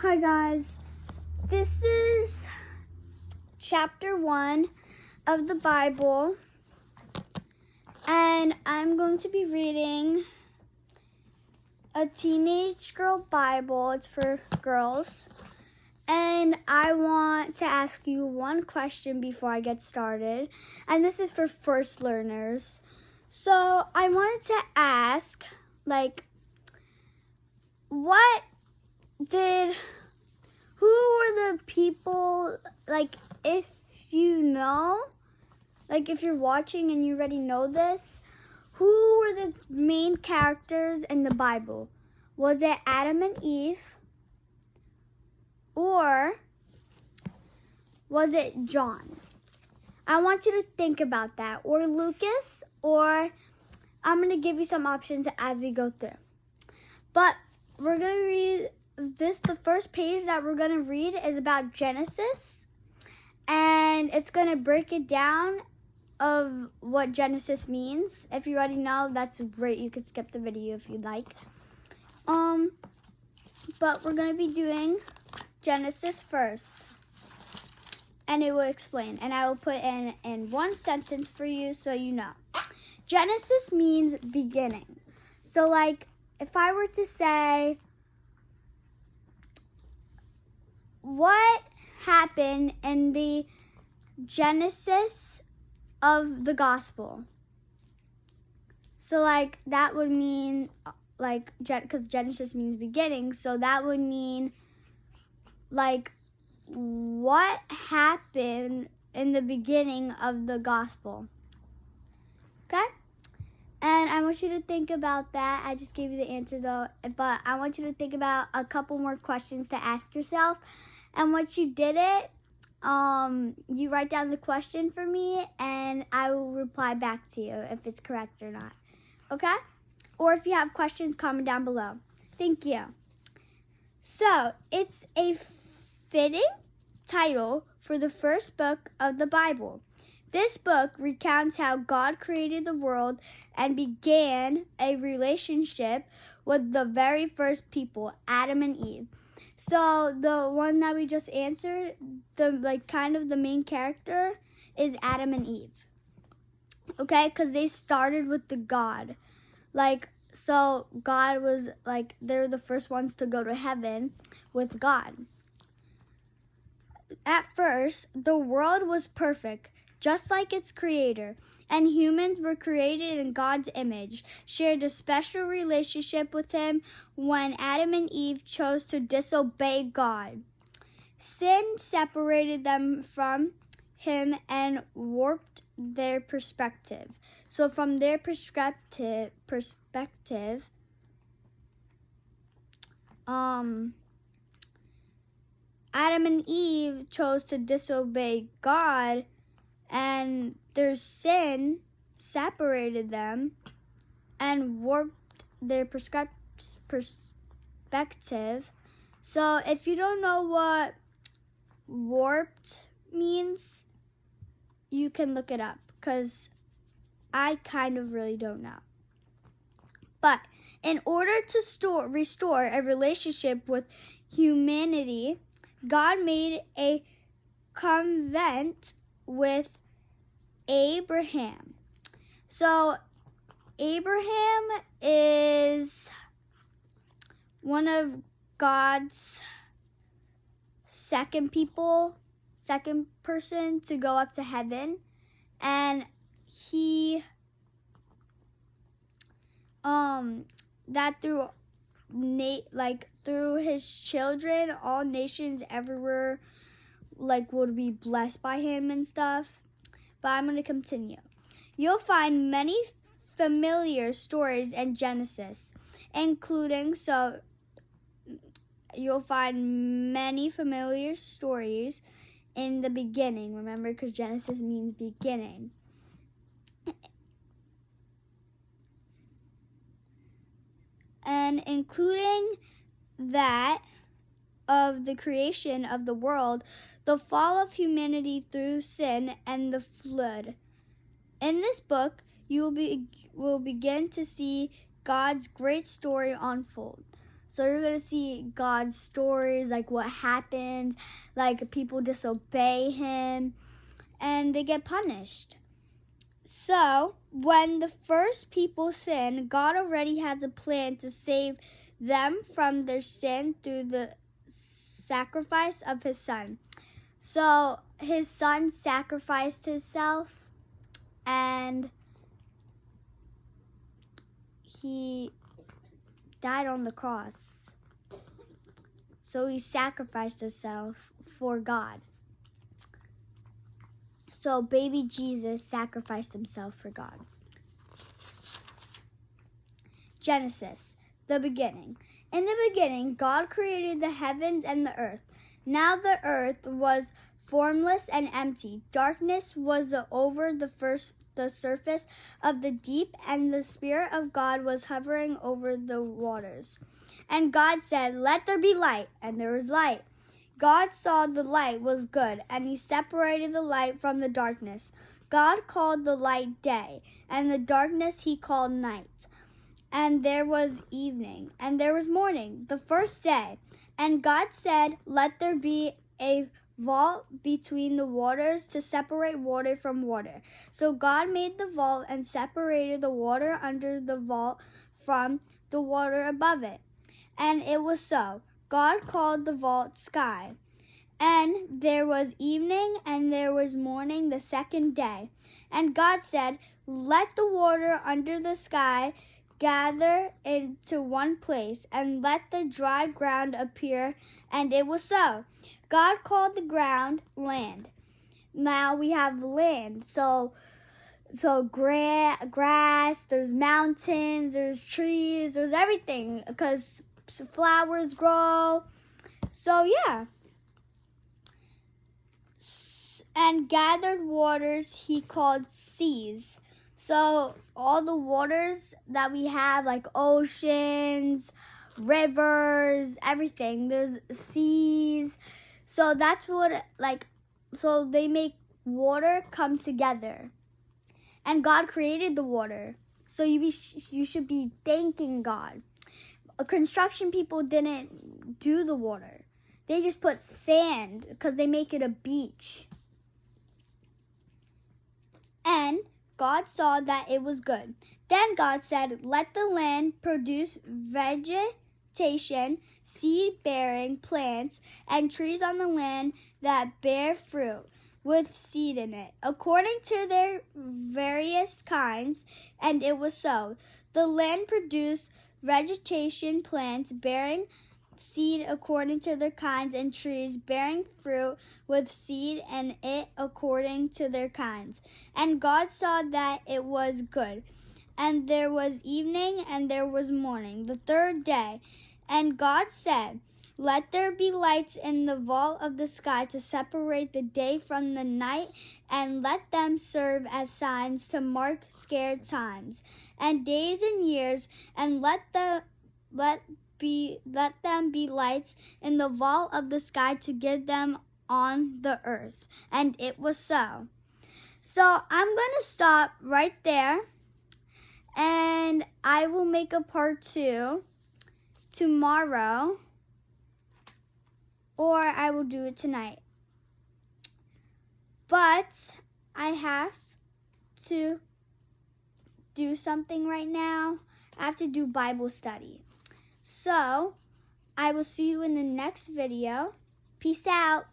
Hi guys, this is chapter 1 of the Bible, and I'm going to be reading a teenage girl Bible. It's for girls, and I want to ask you one question before I get started, and this is for first learners. So I wanted to ask, who were the people, if you know, if you're watching and you already know this, who were the main characters in the Bible? Was it Adam and Eve? Or was it John? I want you to think about that. Or Lucas, or I'm going to give you some options as we go through. But we're going to read this. The first page that we're going to read is about Genesis. And it's going to break it down of what Genesis means. If you already know, that's great. You can skip the video if you'd like. But we're going to be doing Genesis first. And it will explain. And I will put in one sentence for you so you know. Genesis means beginning. So, if I were to say, what happened in the Genesis of the gospel? So, that would mean, because Genesis means beginning, so that would mean, what happened in the beginning of the gospel? Okay? And I want you to think about that. I just gave you the answer though, but I want you to think about a couple more questions to ask yourself. And once you did it, you write down the question for me and I will reply back to you if it's correct or not. Okay? Or if you have questions, comment down below. Thank you. So, it's a fitting title for the first book of the Bible. This book recounts how God created the world and began a relationship with the very first people, Adam and Eve. So the one that we just answered, the main character is Adam and Eve. Okay, because they started with the God. So God was, they're the first ones to go to heaven with God. At first, the world was perfect, just like its creator, and humans were created in God's image, shared a special relationship with him when Adam and Eve chose to disobey God. Sin separated them from him and warped their perspective. So from their perspective, Adam and Eve chose to disobey God, and their sin separated them and warped their perspective. So if you don't know what warped means, you can look it up, because I kind of really don't know. But in order to restore a relationship with humanity, God made a covenant with Abraham. So Abraham is one of God's second person to go up to heaven, and he that through his children, all nations everywhere would be blessed by him and stuff. But I'm going to continue. You'll find many familiar stories in Genesis, you'll find many familiar stories in the beginning. Remember, because Genesis means beginning. And including that of the creation of the world, the fall of humanity through sin, and the flood. In this book, you will begin to see God's great story unfold. So you're going to see God's stories, like what happens, like people disobey him, and they get punished. So when the first people sinned, God already had a plan to save them from their sin through the sacrifice of his son. So his son sacrificed himself, and he died on the cross. So he sacrificed himself for God. So baby Jesus sacrificed himself for God. Genesis, the beginning. In the beginning, God created the heavens and the earth. Now the earth was formless and empty. Darkness was over the surface of the deep, and the Spirit of God was hovering over the waters. And God said, "Let there be light," and there was light. God saw the light was good, and he separated the light from the darkness. God called the light day, and the darkness he called night. And there was evening, and there was morning, the first day. And God said, "Let there be a vault between the waters to separate water from water." So God made the vault and separated the water under the vault from the water above it. And it was so. God called the vault sky. And there was evening and there was morning the second day. And God said, "Let the water under the sky gather into one place, and let the dry ground appear." And it was so. God called the ground land. Now we have land. So grass, there's mountains, there's trees, there's everything, because flowers grow. So yeah. And gathered waters he called seas. So all the waters that we have, like oceans, rivers, everything, there's seas. So that's what, so they make water come together. And God created the water. So you should be thanking God. Construction people didn't do the water. They just put sand because they make it a beach. And God saw that it was good. Then God said, "Let the land produce vegetation, seed-bearing plants, and trees on the land that bear fruit with seed in it, according to their various kinds." And it was so. The land produced vegetation, plants bearing seed according to their kinds, and trees bearing fruit with seed in it according to their kinds. And God saw that it was good. And there was evening and there was morning, the third day. And God said, "Let there be lights in the vault of the sky to separate the day from the night, and let them serve as signs to mark sacred times, and days and years, and let them be lights in the vault of the sky to give them on the earth." And it was so. So I'm going to stop right there, and I will make a part 2 tomorrow, or I will do it tonight. But I have to do something right now. I have to do Bible study. So I will see you in the next video. Peace out.